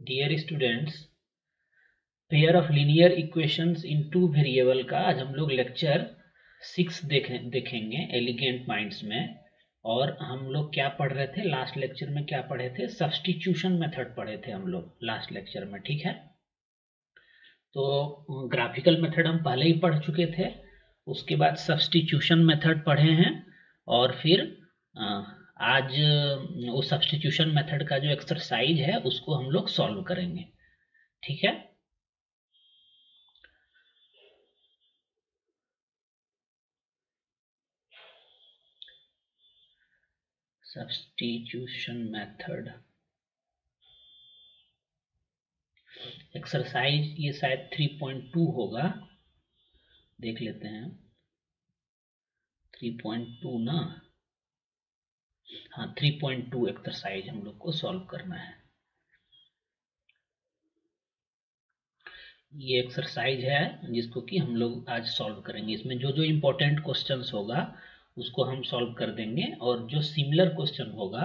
Dear students, pair of linear equations in two variable का आज हम लोग लेक्चर 6 देखेंगे एलिगेंट माइंड्स में। और हम लोग क्या पढ़ रहे थे लास्ट लेक्चर में? क्या पढ़े थे? सब्स्टिट्यूशन मेथड पढ़े थे हम लोग लास्ट लेक्चर में, ठीक है। तो ग्राफिकल मेथड हम पहले ही पढ़ चुके थे, उसके बाद सब्स्टिट्यूशन मेथड पढ़े हैं, और फिर आज वो सब्स्टिट्यूशन मेथड का जो एक्सरसाइज है उसको हम लोग सॉल्व करेंगे, ठीक है। सब्स्टिट्यूशन मेथड एक्सरसाइज ये शायद 3.2 होगा, देख लेते हैं। 3.2 ना, हाँ 3.2 एक्सरसाइज हम लोग को सॉल्व करना है। ये एक्सरसाइज है जिसको कि हम लोग आज सॉल्व करेंगे। इसमें जो जो इम्पोर्टेंट क्वेश्चंस होगा उसको हम सॉल्व कर देंगे, और जो सिमिलर क्वेश्चन होगा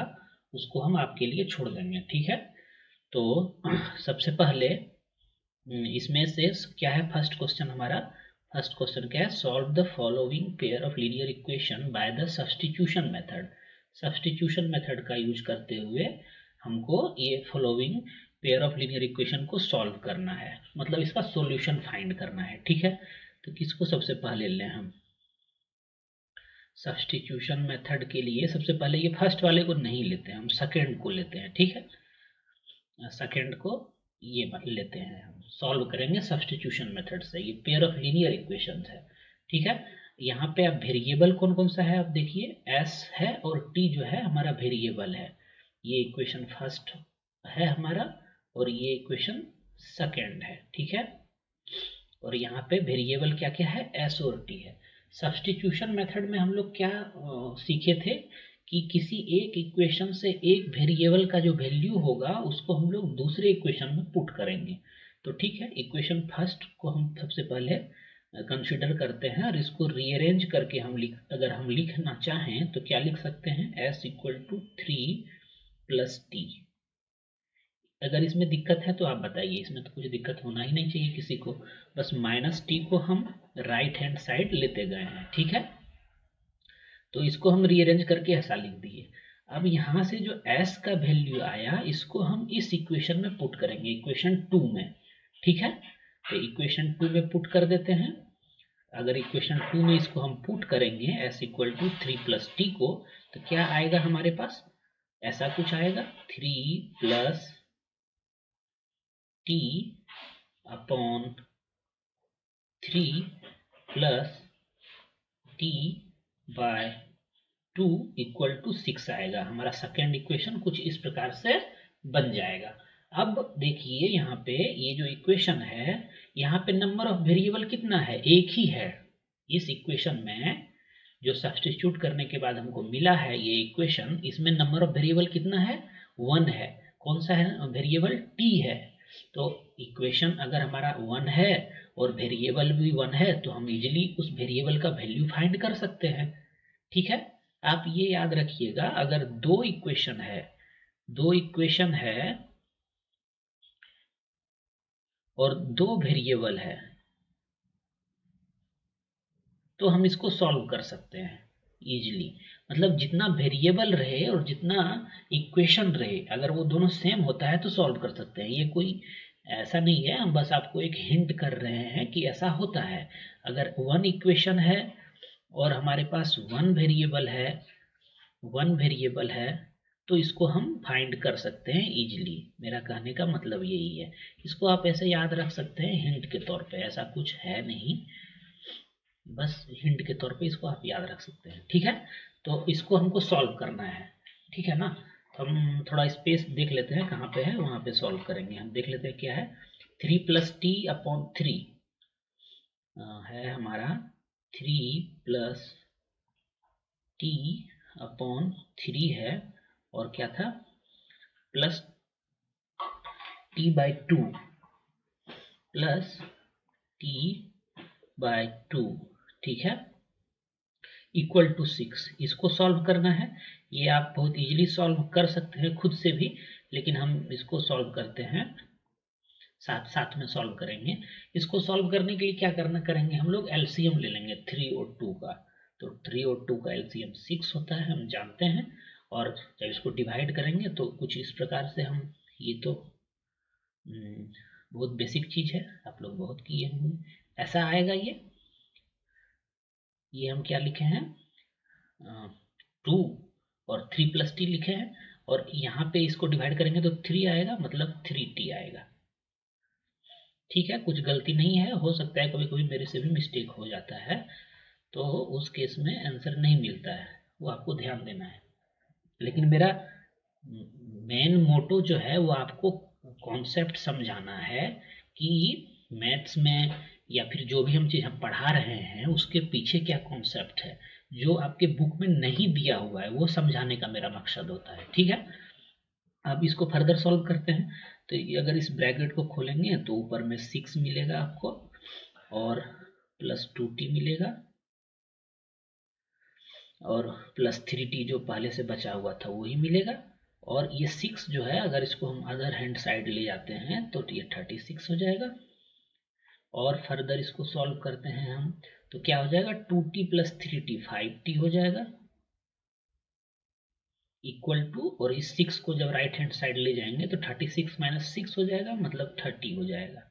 उसको हम आपके लिए छोड़ देंगे, ठीक है। तो सबसे पहले इसमें से क्या है? फर्स्ट क्वेश्चन हमारा, फर्स्ट क्वेश्चन क्या है? Solve the following pair of linear equation by the substitution method. Substitution method का यूज करते हुए हमको ये following pair of linear equation को सॉल्व करना है, मतलब इसका सॉल्यूशन फाइंड करना है, ठीक है। तो किसको सबसे पहले लें हम? सब्स्टिट्यूशन मेथड के लिए सबसे पहले ये फर्स्ट वाले को नहीं लेते हैं, हम सेकेंड को लेते हैं, ठीक है। सेकेंड को ये लेते हैं, हम सॉल्व करेंगे सब्स्टिट्यूशन मेथड से। ये पेयर ऑफ लीनियर इक्वेशंस है, ठीक है। यहाँ पे अब वेरिएबल कौन कौन सा है आप देखिए, s है और t जो है हमारा वेरिएबल है। ये इक्वेशन फर्स्ट है हमारा, और ये इक्वेशन सेकेंड है, ठीक है। और यहाँ पे वेरिएबल क्या क्या है? s और t है। सब्स्टिट्यूशन मेथड में हम लोग क्या सीखे थे कि किसी एक इक्वेशन से एक वेरिएबल का जो वैल्यू होगा उसको हम लोग दूसरे इक्वेशन में पुट करेंगे। तो ठीक है, इक्वेशन फर्स्ट को हम सबसे पहले कंसिडर करते हैं, और इसको रीअरेंज करके अगर हम लिखना चाहें तो क्या लिख सकते हैं? s equal to 3 plus T. अगर इसमें दिक्कत है तो आप बताइए, इसमें तो कुछ दिक्कत होना ही नहीं चाहिए किसी को। बस माइनस टी को हम राइट हैंड साइड लेते गए हैं, ठीक है। तो इसको हम रीअरेंज करके ऐसा लिख दिए। अब यहाँ से जो s का वैल्यू आया इसको हम इस इक्वेशन में पुट करेंगे, इक्वेशन 2 में, ठीक है। तो इक्वेशन 2 में पुट कर देते हैं। अगर इक्वेशन 2 में इसको हम पुट करेंगे s equal to 3 plus T को, तो क्या आएगा हमारे पास? ऐसा कुछ आएगा, 3 plus T upon 3 plus T by 2 equal to 6 आएगा। हमारा सेकेंड इक्वेशन कुछ इस प्रकार से बन जाएगा। अब देखिए यहाँ पे ये जो इक्वेशन है, यहाँ पे नंबर ऑफ वेरिएबल कितना है? एक ही है। इस इक्वेशन में जो सब्स्टिट्यूट करने के बाद हमको मिला है ये इक्वेशन, इसमें नंबर ऑफ वेरिएबल कितना है? 1 है। कौन सा है वेरिएबल? टी है। तो इक्वेशन अगर हमारा 1 है और वेरिएबल भी 1 है तो हम इजिली उस वेरिएबल का वैल्यू फाइंड कर सकते हैं, ठीक है। आप ये याद रखिएगा, अगर दो इक्वेशन है और दो वेरिएबल है तो हम इसको सॉल्व कर सकते हैं इजीली। मतलब जितना वेरिएबल रहे और जितना इक्वेशन रहे, अगर वो दोनों सेम होता है तो सॉल्व कर सकते हैं। ये कोई ऐसा नहीं है, हम बस आपको एक हिंट कर रहे हैं कि ऐसा होता है। अगर वन इक्वेशन है और हमारे पास वन वेरिएबल है तो इसको हम फाइंड कर सकते हैं इजीली। मेरा कहने का मतलब यही है। इसको आप ऐसे याद रख सकते हैं हिंट के तौर पे, ऐसा कुछ है नहीं, बस हिंट के तौर पे इसको आप याद रख सकते हैं, ठीक है। तो इसको हमको सॉल्व करना है, ठीक है ना। तो हम थोड़ा स्पेस देख लेते हैं कहाँ पे है, वहाँ पे सॉल्व करेंगे। हम देख लेते हैं क्या है। 3 प्लस टी अपॉन 3 है हमारा, 3 प्लस टी अपॉन 3 है, और क्या था? Plus T by 2 plus T by 2, ठीक है, इक्वल टू 6। इसको सॉल्व करना है। ये आप बहुत इजीली सॉल्व कर सकते हैं खुद से भी, लेकिन हम इसको सॉल्व करते हैं, साथ साथ में सॉल्व करेंगे। इसको सॉल्व करने के लिए क्या करना करेंगे हम लोग, एलसीएम ले लेंगे 3 और 2 का। तो 3 और 2 का एलसीएम 6 होता है, हम जानते हैं। और जब इसको डिवाइड करेंगे तो कुछ इस प्रकार से हम, ये तो बहुत बेसिक चीज है, आप लोग बहुत किए होंगे। ऐसा आएगा ये हम क्या लिखे हैं, 2 और 3+t लिखे हैं, और यहाँ पे इसको डिवाइड करेंगे तो 3 आएगा, मतलब 3t आएगा। ठीक है, कुछ गलती नहीं है, हो सकता है कभी कभी मेरे से भी मिस्टेक हो जाता है, तो उस केस में आंसर नहीं मिलता है, वो आपको ध्यान देना है। लेकिन मेरा मेन मोटो जो है वो आपको कॉन्सेप्ट समझाना है कि मैथ्स में या फिर जो भी हम चीज़ हम पढ़ा रहे हैं उसके पीछे क्या कॉन्सेप्ट है, जो आपके बुक में नहीं दिया हुआ है वो समझाने का मेरा मकसद होता है। ठीक है, अब इसको फर्दर सॉल्व करते हैं। तो ये अगर इस ब्रैकेट को खोलेंगे तो ऊपर में 6 मिलेगा आपको, और +2t मिलेगा, और +3t जो पहले से बचा हुआ था वही मिलेगा। और ये 6 जो है अगर इसको हम अदर हैंड साइड ले जाते हैं तो ये 36 हो जाएगा। और फर्दर इसको सॉल्व करते हैं हम, तो क्या हो जाएगा, 2t + 3t 5t हो जाएगा, इक्वल टू, और इस 6 को जब राइट हैंड साइड ले जाएंगे तो 36 - 6 हो जाएगा, मतलब 30 हो जाएगा।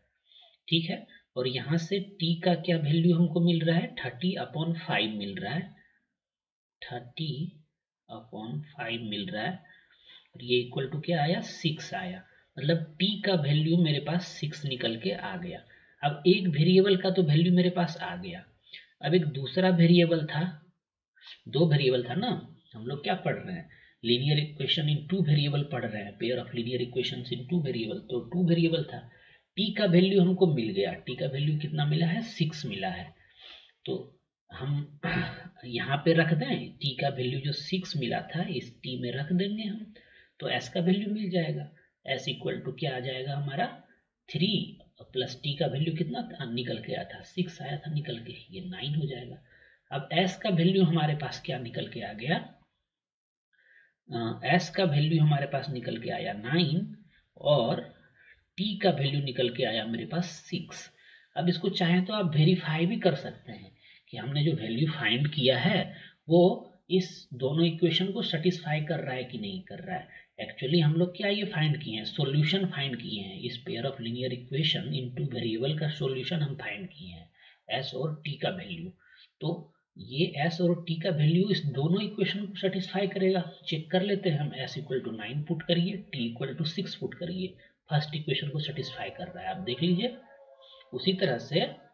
ठीक है, और यहाँ से t का क्या वैल्यू हमको मिल रहा है, 30/5 मिल रहा है, 30/5 मिल रहा है, और ये इक्वल टू क्या आया, 6 आया। मतलब t का वैल्यू मेरे पास 6 निकल के आ गया। अब एक वेरिएबल का तो वैल्यू मेरे पास आ गया, अब एक दूसरा वेरिएबल था, दो वेरिएबल था ना, हम लोग क्या पढ़ रहे हैं, लीनियर इक्वेशन इन 2 वेरिएबल पढ़ रहे हैं, pair of linear equations in 2 variable, तो 2 वेरिएबल था। t का वैल्यू हमको मिल गया, t का वैल्यू कितना मिला है, 6 मिला है। तो हम यहाँ पे रख दें, t का वैल्यू जो 6 मिला था इस t में रख देंगे हम, तो s का वैल्यू मिल जाएगा। s इक्वल टू क्या आ जाएगा हमारा, 3 प्लस t का वैल्यू कितना था, निकल के आया था 6 आया था निकल के, ये 9 हो जाएगा। अब s का वैल्यू हमारे पास क्या निकल के आ गया, s का वैल्यू हमारे पास निकल के आया 9, और t का वैल्यू निकल के आया मेरे पास 6। अब इसको चाहें तो आप वेरीफाई भी कर सकते हैं कि हमने जो वैल्यू फाइंड किया है वो इस दोनों इक्वेशन को सेटिस्फाई कर रहा है कि नहीं कर रहा है। एक्चुअली हम लोग क्या ये फाइंड किए हैं, सॉल्यूशन फाइंड किए हैं, इस pair of linear equation in 2 variable का सॉल्यूशन हम फाइंड किए हैं, s और t का वैल्यू। तो ये s और t का वैल्यू इस दोनों इक्वेशन को सेटिस्फाई करेगा, चेक कर लेते हैं हम। s इक्वल टू 9 पुट करिए, t इक्वल टू 6 पुट करिए, फर्स्ट इक्वेशन को सेटिस्फाई कर रहा है, आप देख लीजिए। उसी तरह से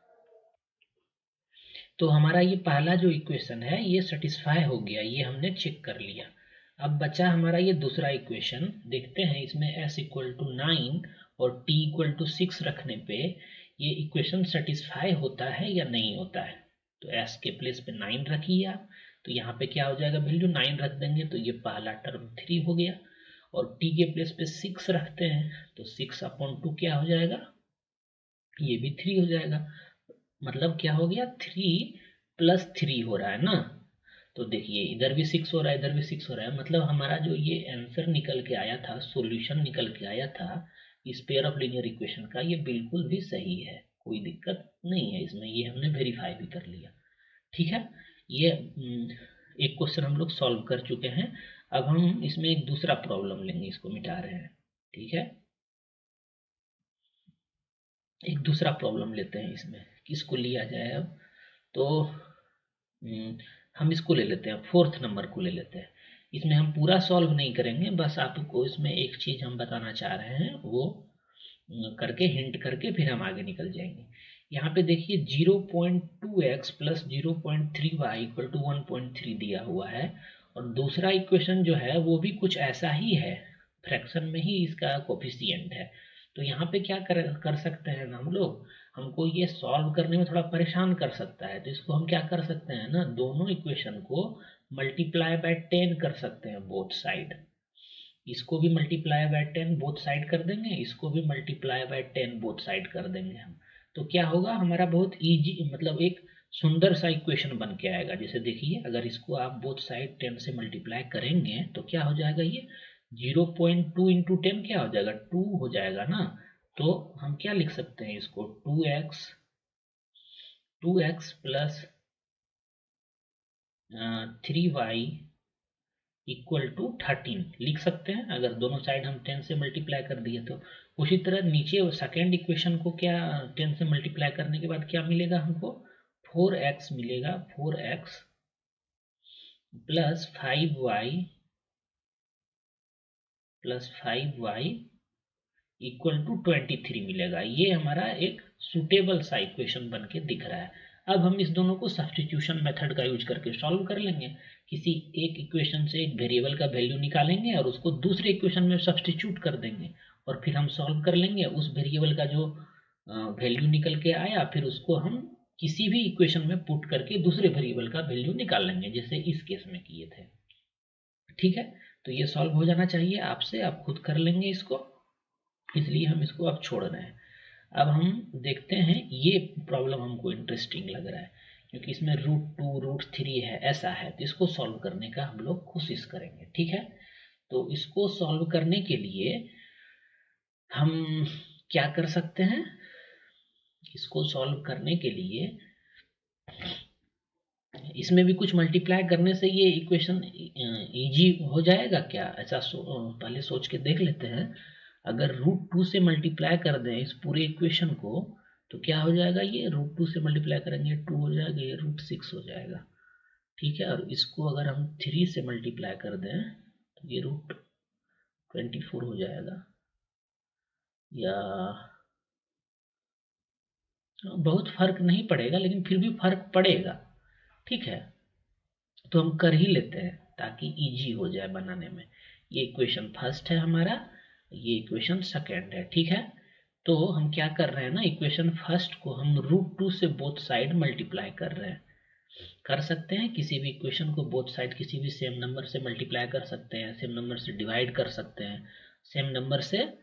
तो हमारा ये पहला जो इक्वेशन है ये सेटिस्फाई हो गया, ये हमने चेक कर लिया। अब बचा हमारा ये दूसरा इक्वेशन, देखते हैं इसमें s इक्वल टू 9 और t इक्वल टू 6 रखने पे ये इक्वेशन सेटिस्फाई होता है या नहीं होता है। तो s के प्लेस पे 9 रखिए आप, तो यहाँ पे क्या हो जाएगा, वैल्यू 9 रख देंगे तो ये पहला टर्म 3 हो गया, और t के प्लेस पे 6 रखते हैं तो 6/2 क्या हो जाएगा, ये भी 3 हो जाएगा। मतलब क्या हो गया, 3 + 3 हो रहा है ना। तो देखिए इधर भी 6 हो रहा है, इधर भी 6 हो रहा है, मतलब हमारा जो ये आंसर निकल के आया था, सॉल्यूशन निकल के आया था इस पेयर ऑफ लीनियर इक्वेशन का, ये बिल्कुल भी सही है, कोई दिक्कत नहीं है इसमें, ये हमने वेरीफाई भी कर लिया। ठीक है, ये एक क्वेश्चन हम लोग सॉल्व कर चुके हैं। अब हम इसमें एक दूसरा प्रॉब्लम लेंगे, इसको मिटा रहे हैं। ठीक है, एक दूसरा प्रॉब्लम लेते हैं इसमें, किसको लिया जाए अब, तो हम इसको ले लेते हैं, 4th नंबर को ले लेते हैं। इसमें हम पूरा सॉल्व नहीं करेंगे, बस आपको इसमें एक चीज हम बताना चाह रहे हैं, वो करके हिंट करके फिर हम आगे निकल जाएंगे। यहाँ पे देखिए 0.2x plus 0.3y equal to 1.3 दिया हुआ है, और दूसरा इक्वेशन जो है वो भी कुछ ऐसा ही है, फ्रैक्शन में ही इसका कोफिशिएंट है। तो यहाँ पे क्या कर सकते हैं ना हम लोग, हमको ये सॉल्व करने में थोड़ा परेशान कर सकता है, तो इसको हम क्या कर सकते हैं ना, दोनों इक्वेशन को मल्टीप्लाई बाय 10 कर सकते हैं बोथ साइड। इसको भी मल्टीप्लाई बाय 10 बोथ साइड कर देंगे, इसको भी मल्टीप्लाई बाय 10 बोथ साइड कर देंगे हम। तो क्या होगा, हमारा बहुत इजी, मतलब एक सुंदर सा इक्वेशन बन के आएगा। जैसे देखिए, अगर इसको आप बोथ साइड 10 से मल्टीप्लाई करेंगे तो क्या हो जाएगा, ये 0.2 इंटू 10 क्या हो जाएगा, 2 हो जाएगा ना। तो हम क्या लिख सकते हैं इसको, 2x plus 3y equal to 13 लिख सकते हैं, अगर दोनों साइड हम 10 से मल्टीप्लाई कर दिए तो। उसी तरह नीचे सेकेंड इक्वेशन को क्या 10 से मल्टीप्लाई करने के बाद क्या मिलेगा हमको, 4x मिलेगा, 4x plus 5y equal to 23 मिलेगा। ये हमारा एक सुटेबल सा इक्वेशन बन के दिख रहा है। अब हम इस दोनों को सब्स्टिट्यूशन मेथड का यूज करके सॉल्व कर लेंगे। किसी एक इक्वेशन से एक वेरिएबल का वैल्यू निकालेंगे और उसको दूसरे इक्वेशन में सब्स्टिट्यूट कर देंगे, और फिर हम सॉल्व कर लेंगे। उस वेरिएबल का जो वैल्यू निकल के आया, फिर उसको हम किसी भी इक्वेशन में पुट करके दूसरे वेरिएबल का वैल्यू निकाल लेंगे, जैसे इस केस में किए थे। ठीक है, तो ये सॉल्व हो जाना चाहिए आपसे, आप खुद कर लेंगे इसको, इसलिए हम इसको अब छोड़ रहे हैं। अब हम देखते हैं, ये प्रॉब्लम हमको इंटरेस्टिंग लग रहा है क्योंकि इसमें √2 √3 है, ऐसा है, तो इसको सॉल्व करने का हम लोग कोशिश करेंगे। ठीक है, तो इसको सॉल्व करने के लिए हम क्या कर सकते हैं, इसको सॉल्व करने के लिए इसमें भी कुछ मल्टीप्लाई करने से ये इक्वेशन इजी हो जाएगा क्या, ऐसा पहले सोच के देख लेते हैं। अगर √2 से मल्टीप्लाई कर दें इस पूरे इक्वेशन को तो क्या हो जाएगा, ये √2 से मल्टीप्लाई करेंगे 2 हो जाएगा, ये √6 हो जाएगा। ठीक है, और इसको अगर हम 3 से मल्टीप्लाई कर दें तो ये √24 हो जाएगा, या बहुत फर्क नहीं पड़ेगा लेकिन फिर भी फर्क पड़ेगा। ठीक है, तो हम कर ही लेते हैं ताकि इजी हो जाए बनाने में। ये इक्वेशन फर्स्ट है हमारा, ये इक्वेशन सेकेंड है। ठीक है, तो हम क्या कर रहे हैं ना, इक्वेशन फर्स्ट को हम √2 से बोथ साइड मल्टीप्लाई कर रहे हैं। कर सकते हैं किसी भी इक्वेशन को बोथ साइड किसी भी सेम नंबर से मल्टीप्लाई कर सकते हैं, सेम नंबर से डिवाइड कर सकते हैं, सेम नंबर से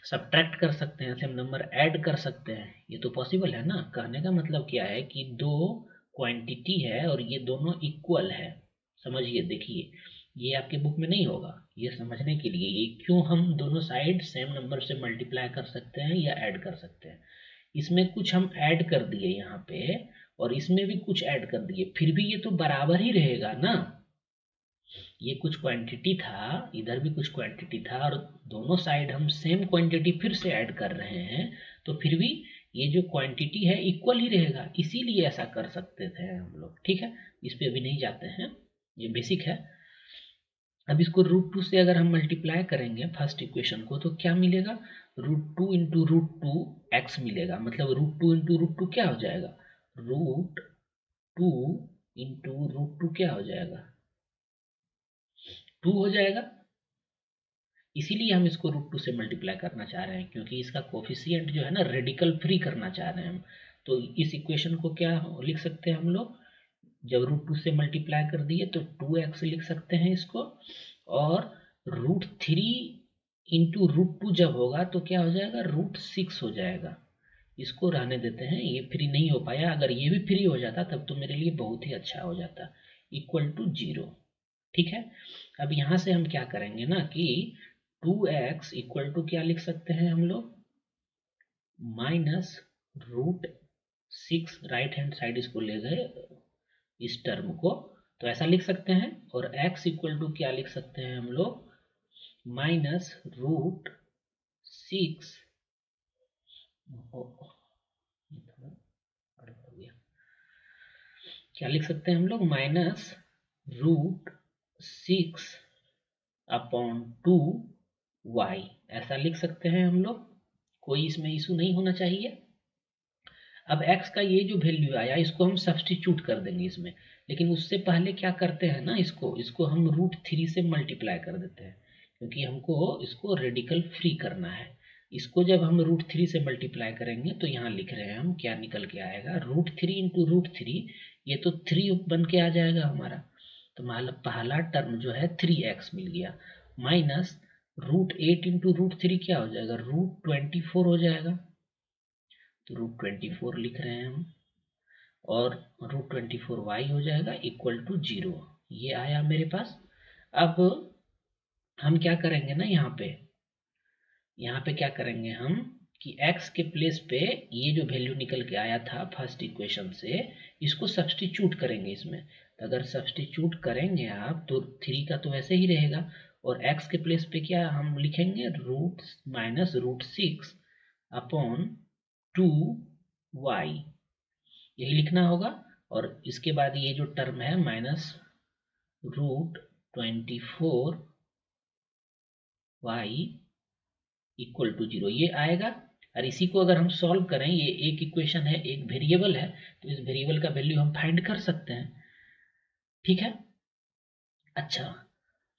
सब्ट्रैक्ट कर सकते हैं, सेम नंबर ऐड कर सकते हैं। ये तो पॉसिबल है ना। कहने का मतलब क्या है कि दो क्वांटिटी है और ये दोनों इक्वल है। समझिए, देखिए, ये आपके बुक में नहीं होगा, ये समझने के लिए, ये क्यों हम दोनों साइड सेम नंबर से मल्टीप्लाई कर सकते हैं या ऐड कर सकते हैं। इसमें कुछ हम ऐड कर दिए यहाँ पे, और इसमें भी कुछ ऐड कर दिए, फिर भी ये तो बराबर ही रहेगा ना। ये कुछ क्वांटिटी था, इधर भी कुछ क्वांटिटी था, और दोनों साइड हम सेम क्वांटिटी फिर से ऐड कर रहे हैं, तो फिर भी ये जो क्वांटिटी है इक्वल ही रहेगा, इसीलिए ऐसा कर सकते थे हम लोग। ठीक है, इस पे अभी नहीं जाते हैं, ये बेसिक है। अब इसको √2 से अगर हम मल्टीप्लाई करेंगे फर्स्ट इक्वेशन को तो क्या मिलेगा, √2 इंटू √2 x मिलेगा। मतलब √2 इंटू √2 क्या हो जाएगा, √2 इंटू √2 क्या हो जाएगा, 2 हो जाएगा। इसीलिए हम इसको √2 से मल्टीप्लाई करना चाह रहे हैं, क्योंकि इसका कोफिशिएंट जो है ना रेडिकल फ्री करना चाह रहे हैं हम। तो इस इक्वेशन को क्या लिख सकते हैं हम लोग, जब √2 से मल्टीप्लाई कर दिए तो 2x लिख सकते हैं इसको, और √3 इंटू √2 जब होगा तो क्या हो जाएगा, √6 हो जाएगा। इसको रहने देते हैं, ये फ्री नहीं हो पाया, अगर ये भी फ्री हो जाता तब तो मेरे लिए बहुत ही अच्छा हो जाता, इक्वल टू 0। ठीक है, अब यहाँ से हम क्या करेंगे ना कि 2x इक्वल टू क्या लिख सकते हैं हम लोग, -√6, राइट हैंड साइड इसको ले गए इस टर्म को, तो ऐसा लिख सकते हैं। और x इक्वल टू क्या लिख सकते हैं हम लोग, -√6, क्या लिख सकते हैं हम लोग, -√6 अपॉन 2y, ऐसा लिख सकते हैं हम लोग। कोई इसमें इशू नहीं होना चाहिए। अब x का ये जो वैल्यू आया इसको हम सब्स्टिट्यूट कर देंगे इसमें, लेकिन उससे पहले क्या करते हैं ना, इसको हम √3 से मल्टीप्लाई कर देते हैं, क्योंकि हमको इसको रेडिकल फ्री करना है। इसको जब हम √3 से मल्टीप्लाई करेंगे तो यहाँ लिख रहे हैं हम, क्या निकल के आएगा, √3 इंटू √3, ये तो 3 बन के आ जाएगा हमारा। तो पहला टर्म जो है 3x मिल गया, माइनस √8 इंटू √3 क्या हो जाएगा, √24 हो जाएगा। तो √24 लिख रहे हैं हम, और √24y हो जाएगा इक्वल टू 0। ये आया मेरे पास। अब हम क्या करेंगे ना, यहाँ पे क्या करेंगे हम कि x के प्लेस पे ये जो वैल्यू निकल के आया था फर्स्ट इक्वेशन से, इसको सब्स्टिट्यूट करेंगे इसमें। तो अगर सब्स्टिट्यूट करेंगे आप तो 3 का तो वैसे ही रहेगा, और x के प्लेस पे क्या हम लिखेंगे, रूट माइनस √6 अपॉन 2y, यही लिखना होगा। और इसके बाद ये जो टर्म है माइनस √24y इक्वल टू 0, ये आएगा। और इसी को अगर हम सॉल्व करें, ये एक इक्वेशन है, एक वेरिएबल है, तो इस वेरिएबल का वैल्यू हम फाइंड कर सकते हैं। ठीक है। अच्छा,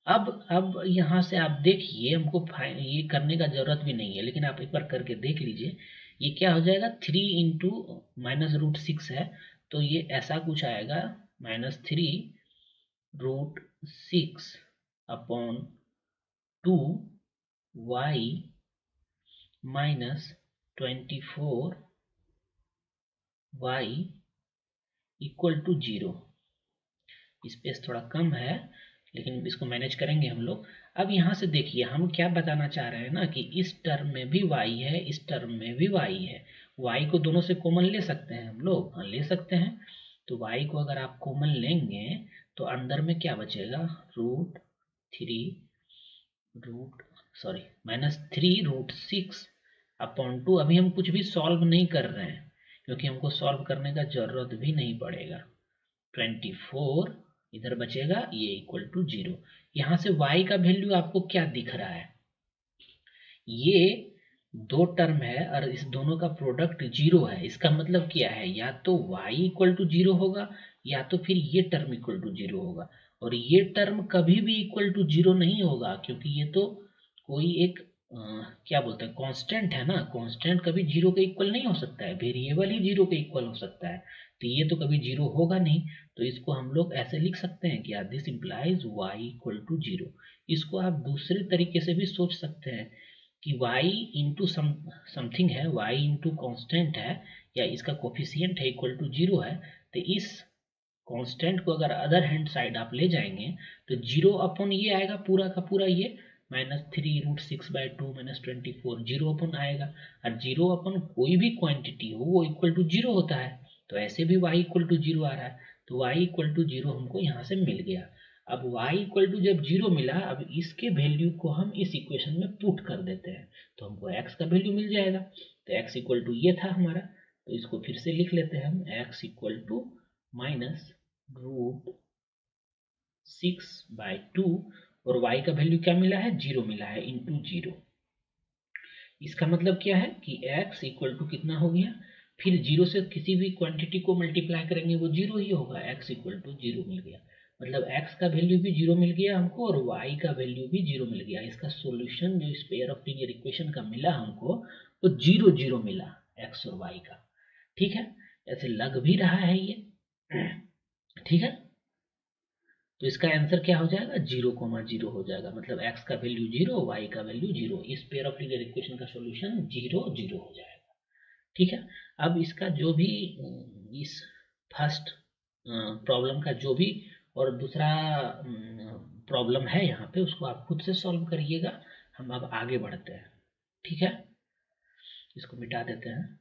अब यहाँ से आप देखिए, हमको ये करने का जरूरत भी नहीं है, लेकिन आप एक बार करके देख लीजिए। ये क्या हो जाएगा, 3 इंटू माइनस √6 है, तो ये ऐसा कुछ आएगा, -3√6 upon 2y -24y equal to 0। Space थोड़ा कम है, लेकिन इसको मैनेज करेंगे हम लोग। अब यहाँ से देखिए, हम क्या बताना चाह रहे हैं ना कि इस टर्म में भी y है, इस टर्म में भी y है। y को दोनों से कॉमन ले सकते हैं हम लोग, हाँ ले सकते हैं। तो y को अगर आप कॉमन लेंगे तो अंदर में क्या बचेगा, -3√6 अपॉन 2। अभी हम कुछ भी सॉल्व नहीं कर रहे हैं, क्योंकि हमको सॉल्व करने का जरूरत भी नहीं पड़ेगा। 24 इधर बचेगा, ये इक्वल टू 0। यहाँ से y का वैल्यू आपको क्या दिख रहा है, ये दो टर्म है और इस दोनों का प्रोडक्ट 0 है। इसका मतलब क्या है, या तो y इक्वल टू 0 होगा, या तो फिर ये टर्म इक्वल टू 0 होगा। और ये टर्म कभी भी इक्वल टू 0 नहीं होगा, क्योंकि ये तो कोई एक क्या बोलते हैं, कांस्टेंट है ना। कांस्टेंट कभी 0 के इक्वल नहीं हो सकता है, वेरिएबल ही 0 के इक्वल हो सकता है। तो ये तो कभी 0 होगा नहीं। तो इसको हम लोग ऐसे लिख सकते हैं कि this implies y equal to 0। इसको आप दूसरे तरीके से भी सोच सकते हैं कि y इंटू समथिंग है, y इंटू कॉन्स्टेंट है, या इसका कोफिशियंट है इक्वल टू 0 है। तो इस कांस्टेंट को अगर अदर हैंड साइड आप ले जाएंगे तो 0 अपॉन ये आएगा, पूरा का पूरा ये -3√6/2 -24 0 अपन आएगा। और 0 अपन कोई भी क्वांटिटी हो वो इक्वल टू 0 होता है। तो ऐसे भी y इक्वल टू 0 आ रहा है, तो y इक्वल टू 0 हमको यहाँ से मिल गया। अब y इक्वल टू जब 0 मिला, अब इसके वैल्यू को हम इस इक्वेशन में पुट कर देते हैं, तो हमको x का वैल्यू मिल जाएगा। तो x इक्वल टू ये था हमारा, तो इसको फिर से लिख लेते हैं हम, x इक्वल टू -√6/2, और y का वैल्यू क्या मिला है, 0 मिला है, इंटू 0। इसका मतलब क्या है कि x इक्वल टू कितना हो गया, फिर 0 से किसी भी क्वांटिटी को मल्टीप्लाई करेंगे वो 0 ही होगा, x इक्वल टू 0 मिल गया। मतलब x का वैल्यू भी 0 मिल गया हमको, और y का वैल्यू भी 0 मिल गया। इसका सॉल्यूशन जो इस पेयर ऑफ लीनियर इक्वेशन का मिला हमको, वो 0 0 मिला, x और y का। ठीक है, ऐसे लग भी रहा है ये। ठीक है, तो इसका आंसर क्या हो जाएगा, 0,0 हो जाएगा। मतलब x का वैल्यू 0, y का वैल्यू 0। इस पेयर ऑफ लीनियर इक्वेशन का सॉल्यूशन 0 0 हो जाएगा। ठीक है। अब इसका जो भी इस फर्स्ट प्रॉब्लम का जो भी और दूसरा प्रॉब्लम है यहाँ पे, उसको आप खुद से सॉल्व करिएगा। हम अब आगे बढ़ते हैं। ठीक है, इसको मिटा देते हैं।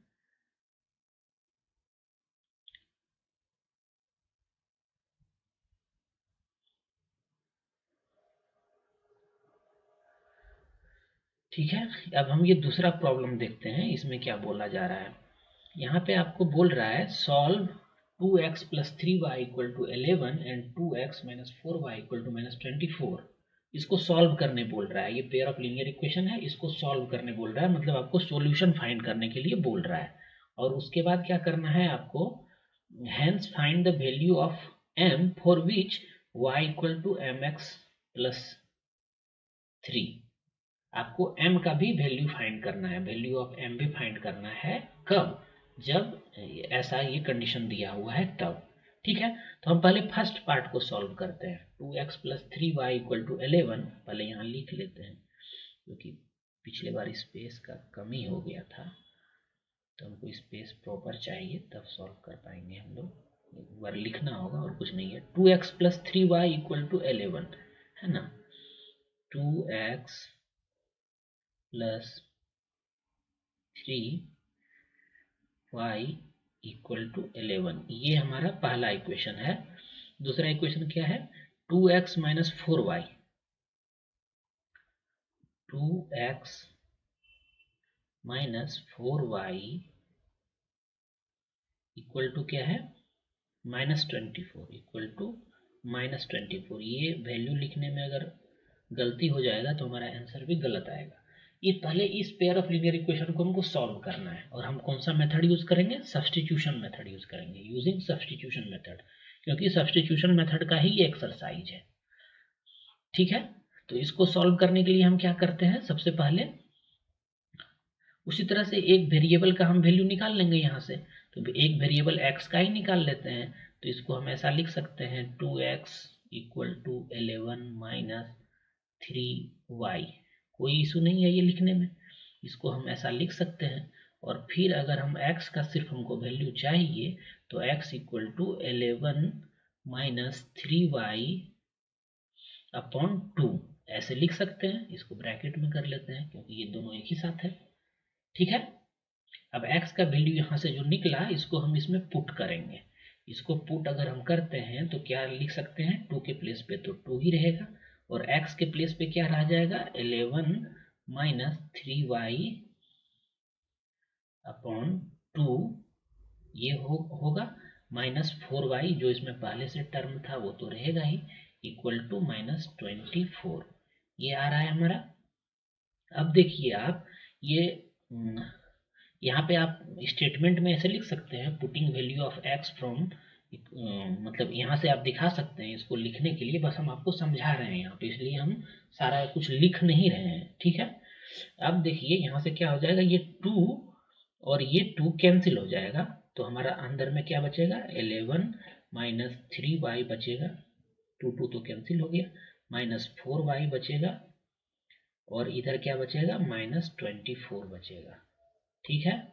ठीक है, अब हम ये दूसरा प्रॉब्लम देखते हैं, इसमें क्या बोला जा रहा है। यहाँ पे आपको बोल रहा है solve 2x + 3y = 11 and 2x - 4y = -24। इसको सॉल्व करने बोल रहा है। ये पेयर ऑफ लीनियर इक्वेशन है, इसको सॉल्व करने बोल रहा है, मतलब आपको सॉल्यूशन फाइंड करने के लिए बोल रहा है। और उसके बाद क्या करना है आपको, hence find the value of m for which y = mx + 3। आपको m का भी वैल्यू फाइंड करना है, वैल्यू ऑफ m भी फाइंड करना है। कब, जब ऐसा ये कंडीशन दिया हुआ है तब। ठीक है, तो हम पहले फर्स्ट पार्ट को सॉल्व करते हैं। 2x + 3y = 11 पहले यहाँ लिख लेते हैं, क्योंकि पिछले बार स्पेस का कमी हो गया था। तो हमको स्पेस प्रॉपर चाहिए, तब सॉल्व कर पाएंगे हम लोग। एक बार लिखना होगा और कुछ नहीं है। 2x + 3y = 11 है ना। 2x + 3y = 11, ये हमारा पहला इक्वेशन है। दूसरा इक्वेशन क्या है? 2x - 4y, 2x - 4y = क्या है? -24 = -24। ये वैल्यू लिखने में अगर गलती हो जाएगा तो हमारा आंसर भी गलत आएगा। ये पहले इस पेयर ऑफ लीनियर इक्वेशन को हमको सॉल्व करना है, और हम कौन सा मेथड यूज करेंगे? सब्स्टिट्यूशन मेथड यूज करेंगे, यूजिंग सब्स्टिट्यूशन मेथड, क्योंकि सब्स्टिट्यूशन मेथड का ही ये एक्सरसाइज है। ठीक है, तो इसको सॉल्व करने के लिए हम क्या करते हैं? सबसे पहले उसी तरह से एक वेरिएबल का हम वैल्यू निकाल लेंगे यहाँ से। तो एक वेरिएबल x का ही निकाल लेते हैं। तो इसको हम ऐसा लिख सकते हैं 2x = 11 - 3y। कोई इशू नहीं है ये लिखने में, इसको हम ऐसा लिख सकते हैं। और फिर अगर हम x का सिर्फ हमको वैल्यू चाहिए तो x = 11 - 3y / 2 ऐसे लिख सकते हैं। इसको ब्रैकेट में कर लेते हैं क्योंकि ये दोनों एक ही साथ है। ठीक है, अब x का वैल्यू यहाँ से जो निकला इसको हम इसमें पुट करेंगे। इसको पुट अगर हम करते हैं तो क्या लिख सकते हैं? 2 के प्लेस पे तो 2 ही रहेगा, और x के प्लेस पे क्या रह जाएगा? 11 - 3y / 2 ये होगा, -4y जो इसमें पहले से टर्म था वो तो रहेगा ही, = -24 ये आ रहा है हमारा। अब देखिए आप ये यहाँ पे आप स्टेटमेंट में ऐसे लिख सकते हैं, putting value of x from, मतलब यहाँ से आप दिखा सकते हैं। इसको लिखने के लिए बस हम आपको समझा रहे हैं यहाँ पे, इसलिए हम सारा कुछ लिख नहीं रहे हैं। ठीक है, अब देखिए यहाँ से क्या हो जाएगा, ये 2 और ये 2 कैंसिल हो जाएगा, तो हमारा अंदर में क्या बचेगा? 11 - 3y बचेगा, 2 तो कैंसिल हो गया, -4y बचेगा, और इधर क्या बचेगा? -24 बचेगा। ठीक है,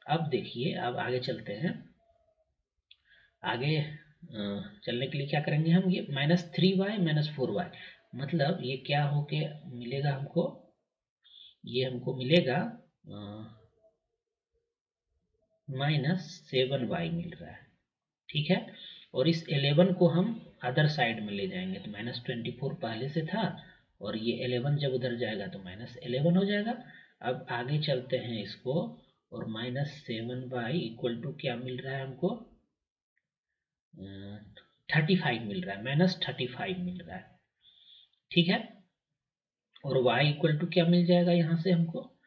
अब देखिए, अब आगे चलते हैं। आगे चलने के लिए क्या करेंगे हम? ये -3y - 4y, मतलब ये क्या होके मिलेगा हमको? ये हमको मिलेगा -7y मिल रहा है। ठीक है, और इस 11 को हम अदर साइड में ले जाएंगे तो -24 पहले से था, और ये 11 जब उधर जाएगा तो -11 हो जाएगा। अब आगे चलते हैं इसको, और -7y = क्या मिल रहा है हमको? 35 मिल रहा है, -35 मिल रहा है। ठीक है, और y = क्या मिल जाएगा यहाँ से हमको?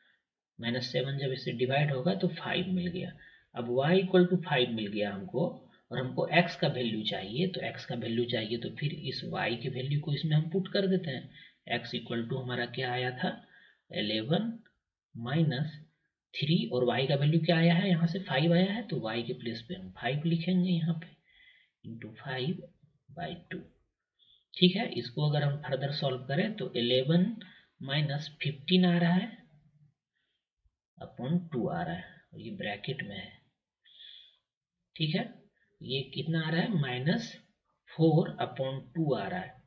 -7 जब इससे डिवाइड होगा तो 5 मिल गया। अब y = 5 मिल गया हमको, और हमको x का वैल्यू चाहिए। तो x का वैल्यू चाहिए तो फिर इस y के वैल्यू को इसमें हम पुट कर देते हैं। x = हमारा क्या आया था? 11 - 3, और y का वैल्यू क्या आया है? यहाँ से 5 आया है, तो y के प्लेस पे हम 5 लिखेंगे यहाँ पे, × 5/2। ठीक है, इसको अगर हम फर्दर सॉल्व करें तो 11 - 15 आ रहा है / 2 आ रहा है, और ये ब्रैकेट में है। ठीक है, ये कितना आ रहा है? -4/2 आ रहा है,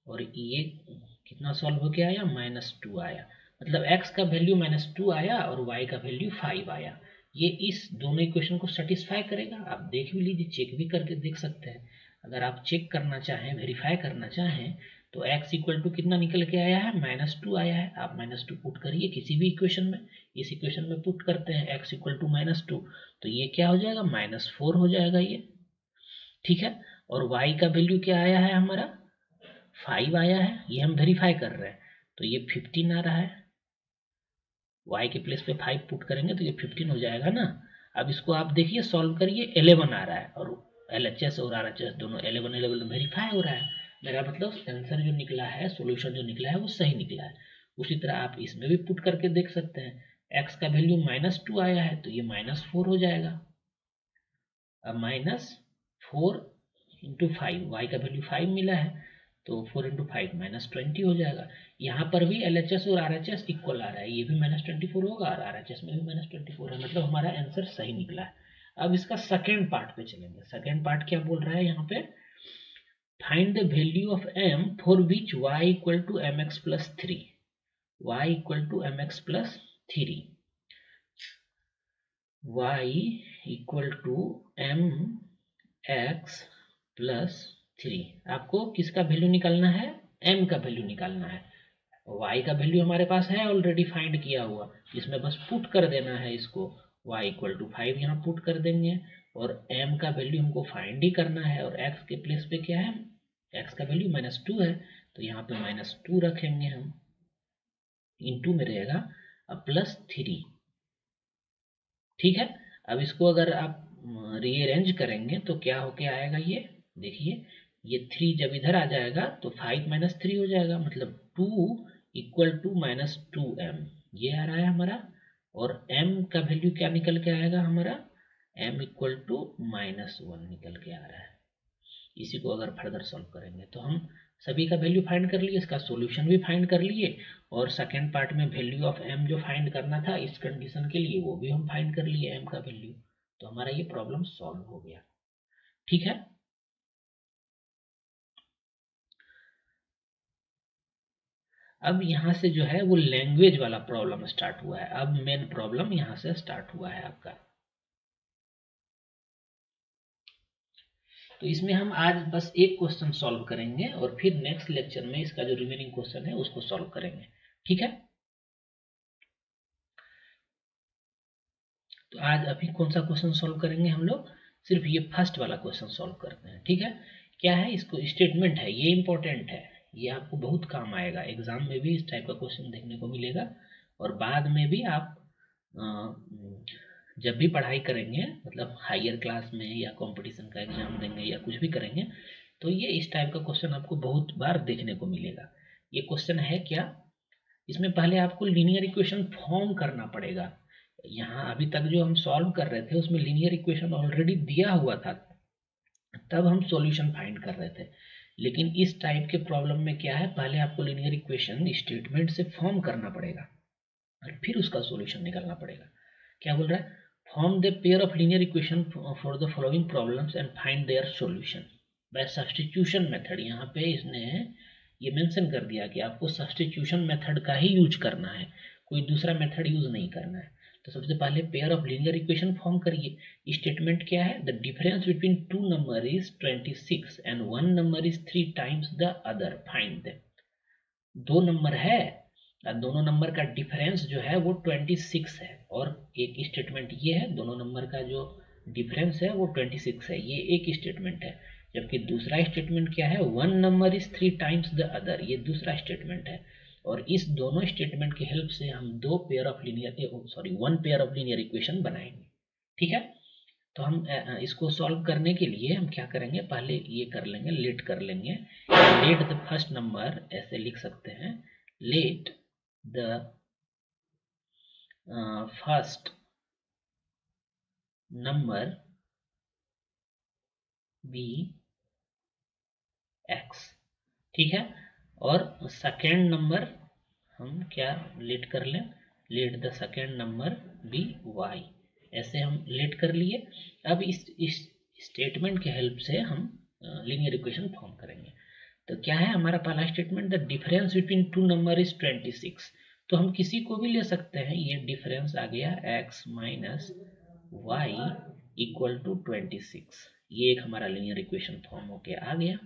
और ये कितना सॉल्व हो गया आया? -2 आया। मतलब x का वैल्यू -2 आया और y का वैल्यू 5 आया। ये इस दोनों इक्वेशन को सेटिस्फाई करेगा। आप देख भी लीजिए, चेक भी करके देख सकते हैं। अगर आप चेक करना चाहें, वेरीफाई करना चाहें, तो x = कितना निकल के आया है? -2 आया है। आप -2 पुट करिए किसी भी इक्वेशन में, इस इक्वेशन में पुट करते हैं x = -2, तो ये क्या हो जाएगा? -4 हो जाएगा ये। ठीक है, और y का वैल्यू क्या आया है हमारा? 5 आया है, ये हम वेरीफाई कर रहे हैं, तो ये 15 आ रहा है। y के प्लेस पे 5 पुट करेंगे तो ये 15 हो जाएगा ना। अब इसको आप देखिए, सॉल्व करिए, 11 आ रहा है, और LHS और RHS दोनों 11 वेरीफाई हो रहा है। मेरा मतलब आंसर जो निकला है, सॉल्यूशन जो निकला है वो सही निकला है। उसी तरह आप इसमें भी पुट करके देख सकते हैं। x का वैल्यू -2 आया है तो ये -4 हो जाएगा। अब -4 × 5, y का वैल्यू 5 मिला है, तो 4 इंटू 5 -20 हो जाएगा। यहाँ पर भी LHS और RHS इक्वल आ रहा है, ये भी -24 होगा और RHS में भी -24 है, मतलब हमारा आंसर सही निकला है। अब इसका सेकेंड पार्ट पे चलेंगे। सेकेंड पार्ट क्या बोल रहा है यहाँ पे, find the value of m for which y equal to mx plus 3, y equal to mx plus 3, y equal to mx plus 3। आपको किसका वैल्यू निकालना है, m का वैल्यू निकालना है। y का वैल्यू हमारे पास है ऑलरेडी फाइंड किया हुआ, इसमें बस पुट कर देना है इसको, y इक्वल टू 5 यहाँ पुट कर देंगे, और m का वैल्यू हमको फाइंड ही करना है, और x के प्लेस पे क्या है, x का वैल्यू -2 है, तो यहाँ पे -2 रखेंगे हम, इंटू में रहेगा अब +3। ठीक है, अब इसको अगर आप रीअरेंज करेंगे तो क्या होके आएगा, ये देखिए, ये 3 जब इधर आ जाएगा तो 5 - 3 हो जाएगा, मतलब 2 इक्वल टू -2m, ये आ रहा है हमारा। और m का वैल्यू क्या निकल के आएगा हमारा, m इक्वल टू -1 निकल के आ रहा है। इसी को अगर फर्दर सॉल्व करेंगे तो हम सभी का वैल्यू फाइंड कर लिए, इसका सॉल्यूशन भी फाइंड कर लिए, और सेकेंड पार्ट में वैल्यू ऑफ m जो फाइंड करना था इस कंडीशन के लिए वो भी हम फाइंड कर लिए m का वैल्यू, तो हमारा ये प्रॉब्लम सॉल्व हो गया। ठीक है, अब यहाँ से जो है वो लैंग्वेज वाला प्रॉब्लम स्टार्ट हुआ है। अब मेन प्रॉब्लम यहाँ से स्टार्ट हुआ है आपका। तो इसमें हम आज बस एक क्वेश्चन सॉल्व करेंगे और फिर नेक्स्ट लेक्चर में इसका जो रिमेनिंग क्वेश्चन है उसको सॉल्व करेंगे। ठीक है, तो आज अभी कौन सा क्वेश्चन सॉल्व करेंगे हम लोग, सिर्फ ये फर्स्ट वाला क्वेश्चन सॉल्व करते हैं। ठीक है, क्या है, इसको स्टेटमेंट है, ये इंपॉर्टेंट है, ये आपको बहुत काम आएगा, एग्जाम में भी इस टाइप का क्वेश्चन देखने को मिलेगा, और बाद में भी आप जब भी पढ़ाई करेंगे, मतलब हायर क्लास में या कंपटीशन का एग्जाम देंगे या कुछ भी करेंगे, तो ये इस टाइप का क्वेश्चन आपको बहुत बार देखने को मिलेगा। ये क्वेश्चन है क्या, इसमें पहले आपको लीनियर इक्वेशन फॉर्म करना पड़ेगा। यहाँ अभी तक जो हम सॉल्व कर रहे थे उसमें लीनियर इक्वेशन ऑलरेडी दिया हुआ था, तब हम सॉल्यूशन फाइंड कर रहे थे। लेकिन इस टाइप के प्रॉब्लम में क्या है, पहले आपको लीनियर इक्वेशन स्टेटमेंट से फॉर्म करना पड़ेगा और फिर उसका सॉल्यूशन निकालना पड़ेगा। क्या बोल रहा है, form the pair of linear equation for the following problems and find their solution bye substitution method. यहाँ पे इसने ये मेंशन कर दिया कि आपको सब्स्टिट्यूशन मेथड का ही यूज करना है, कोई दूसरा मेथड यूज नहीं करना है। तो सबसे पहले pair of linear equation form करिए। स्टेटमेंट क्या है, the difference between two number is 26 and one number is 3 times the other, find them. दो नंबर है, दोनों नंबर का डिफरेंस जो है वो 26 है, और एक स्टेटमेंट ये है, दोनों नंबर का जो डिफरेंस है वो 26 है, ये एक स्टेटमेंट है। जबकि दूसरा स्टेटमेंट क्या है, one number is 3 times the other, ये दूसरा स्टेटमेंट है। और इस दोनों स्टेटमेंट की हेल्प से हम one pair of linear equation बनाएंगे। ठीक है, तो हम इसको सॉल्व करने के लिए हम क्या करेंगे, पहले ये कर लेंगे, लेट कर लेंगे, लेट द फर्स्ट नंबर, ऐसे लिख सकते हैं, let the first number be X. ठीक है, और सेकेंड नंबर हम क्या लेट कर लें, let the second number be Y, ऐसे हम लेट कर लिए। अब इस स्टेटमेंट के हेल्प से हम लीनियर इक्वेशन फॉर्म करेंगे। तो क्या है हमारा पहला statement, the difference between two number is 26। तो हम किसी को भी ले सकते हैं, ये डिफरेंस आ गया x minus Y equal to 26, ये एक हमारा लीनियर इक्वेशन फॉर्म होके आ गया।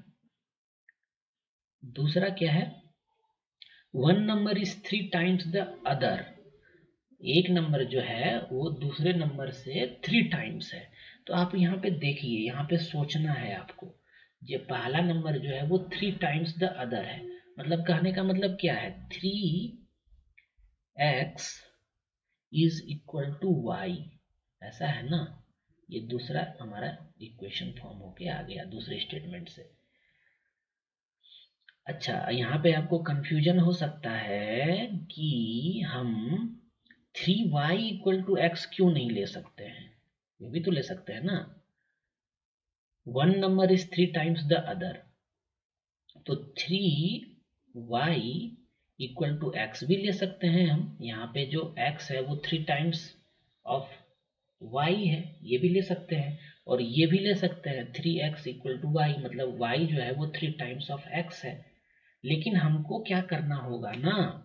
दूसरा क्या है, one number is 3 times the other, एक नंबर जो है वो दूसरे नंबर से 3 टाइम्स है। तो आप यहाँ पे देखिए, यहाँ पे सोचना है आपको, ये पहला नंबर जो है वो 3 टाइम्स द अदर है, मतलब कहने का मतलब क्या है, 3x is equal to y, ऐसा है ना। ये दूसरा हमारा इक्वेशन फॉर्म होके आ गया दूसरे स्टेटमेंट से। अच्छा, यहाँ पे आपको कंफ्यूजन हो सकता है कि हम 3y इक्वल टू एक्स क्यों नहीं ले सकते हैं, ये भी तो ले सकते हैं ना। One number is 3 times the other, तो 3y इक्वल टू एक्स भी ले सकते हैं हम। यहाँ पे जो x है वो 3 टाइम्स ऑफ y है, ये भी ले सकते हैं। और ये भी ले सकते हैं 3x इक्वल टू वाई, मतलब y जो है वो 3 टाइम्स ऑफ x है। लेकिन हमको क्या करना होगा ना,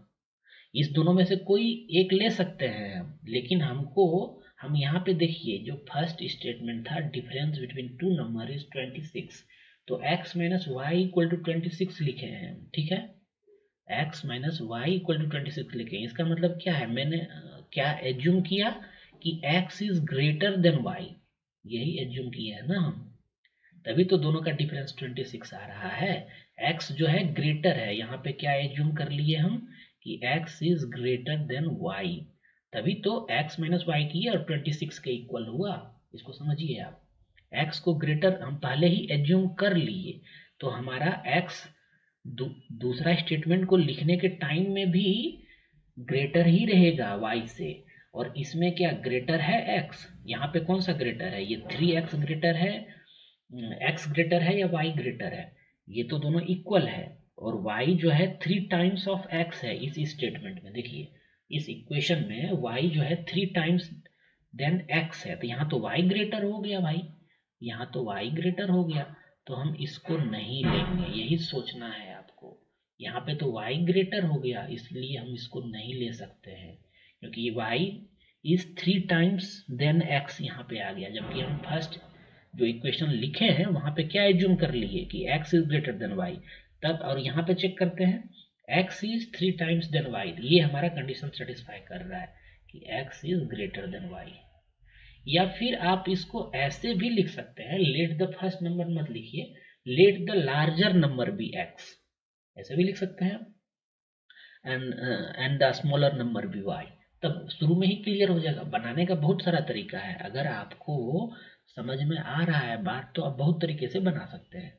इस दोनों में से कोई एक ले सकते हैं हम, लेकिन हम यहाँ पे देखिए जो फर्स्ट स्टेटमेंट था, difference between two number is 26, तो x minus Y equal to 26 लिखे हैं हम, ठीक है। x minus Y equal to 26 लिखे हैं। इसका मतलब क्या है, मैंने क्या एज्यूम किया कि x is greater than y, यही एज्यूम किया है ना हम, तभी तो दोनों का डिफरेंस 26 आ रहा है। x जो है ग्रेटर है, यहाँ पे क्या एज्यूम कर लिए हम कि x is greater than y, तभी तो x माइनस वाई की और 26 के इक्वल हुआ। इसको समझिए आप, x को ग्रेटर हम पहले ही एज्यूम कर लिए, तो हमारा x दूसरा स्टेटमेंट को लिखने के टाइम में भी ग्रेटर ही रहेगा y से। और इसमें क्या ग्रेटर है x, यहाँ पे कौन सा ग्रेटर है, ये 3x ग्रेटर है, x ग्रेटर है या y ग्रेटर है, ये तो दोनों इक्वल है। और y जो है 3 टाइम्स ऑफ x है इस स्टेटमेंट में। देखिए इस इक्वेशन में y जो है 3 टाइम्स देन x है, तो यहाँ तो y ग्रेटर हो गया भाई, यहाँ तो y ग्रेटर हो गया, तो हम इसको नहीं लेंगे, यही सोचना है आपको। यहाँ पे तो y ग्रेटर हो गया, इसलिए हम इसको नहीं ले सकते हैं, क्योंकि y is 3 times than x यहाँ पे आ गया, जबकि हम फर्स्ट जो इक्वेशन लिखे हैं वहां पे क्या एज्यूम कर लिए कि x is greater than y, तब और यहाँ पे चेक करते हैं x is 3 times than y, ये हमारा कंडीशन सेटिस्फाई कर रहा है कि x is greater than y। या फिर आप इसको ऐसे भी लिख सकते हैं, लेट द फर्स्ट नंबर मत लिखिए, let the larger number be x, ऐसे भी लिख सकते हैं, and the smaller number be y, तब शुरू में ही क्लियर हो जाएगा। बनाने का बहुत सारा तरीका है, अगर आपको समझ में आ रहा है बात तो आप बहुत तरीके से बना सकते हैं,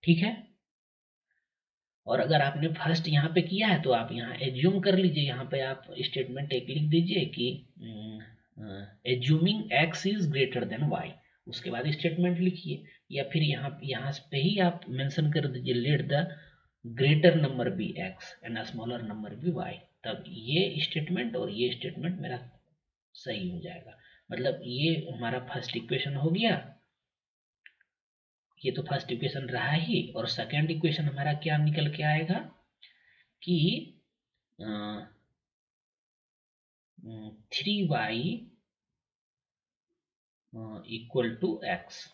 ठीक है। और अगर आपने फर्स्ट यहाँ पे किया है तो आप यहाँ एज्यूम कर लीजिए, यहाँ पे आप स्टेटमेंट एक लिख दीजिए कि assuming x is greater than y, उसके बाद स्टेटमेंट लिखिए। या फिर यहाँ पे ही आप मेंशन कर दीजिए let the greater number be x and smaller number be y, तब ये स्टेटमेंट और ये स्टेटमेंट मेरा सही हो जाएगा। मतलब ये हमारा फर्स्ट इक्वेशन हो गया, ये तो फर्स्ट इक्वेशन रहा ही, और सेकंड इक्वेशन हमारा क्या निकल के आएगा कि 3y इक्वल टू एक्स,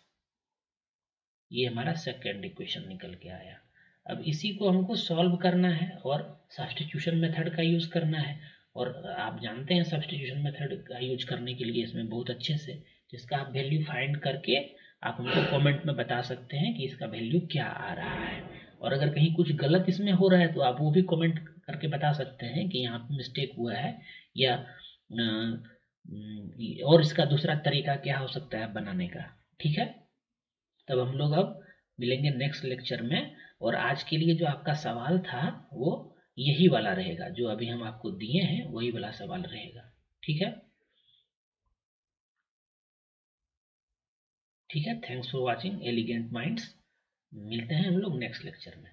ये हमारा सेकंड इक्वेशन निकल के आया। अब इसी को हमको सॉल्व करना है और सब्स्टिट्यूशन मेथड का यूज करना है, और आप जानते हैं सब्स्टिट्यूशन मेथड का यूज करने के लिए इसमें बहुत अच्छे से, जिसका आप वैल्यू फाइंड करके आप हमको कमेंट में बता सकते हैं कि इसका वैल्यू क्या आ रहा है। और अगर कहीं कुछ गलत इसमें हो रहा है तो आप वो भी कमेंट करके बता सकते हैं कि यहाँ पे मिस्टेक हुआ है, या और इसका दूसरा तरीका क्या हो सकता है बनाने का, ठीक है। तब हम लोग अब मिलेंगे नेक्स्ट लेक्चर में, और आज के लिए जो आपका सवाल था वो यही वाला रहेगा, जो अभी हम आपको दिए हैं वही वाला सवाल रहेगा, ठीक है। ठीक है, thanks for watching elegant minds, मिलते हैं हम लोग नेक्स्ट लेक्चर में।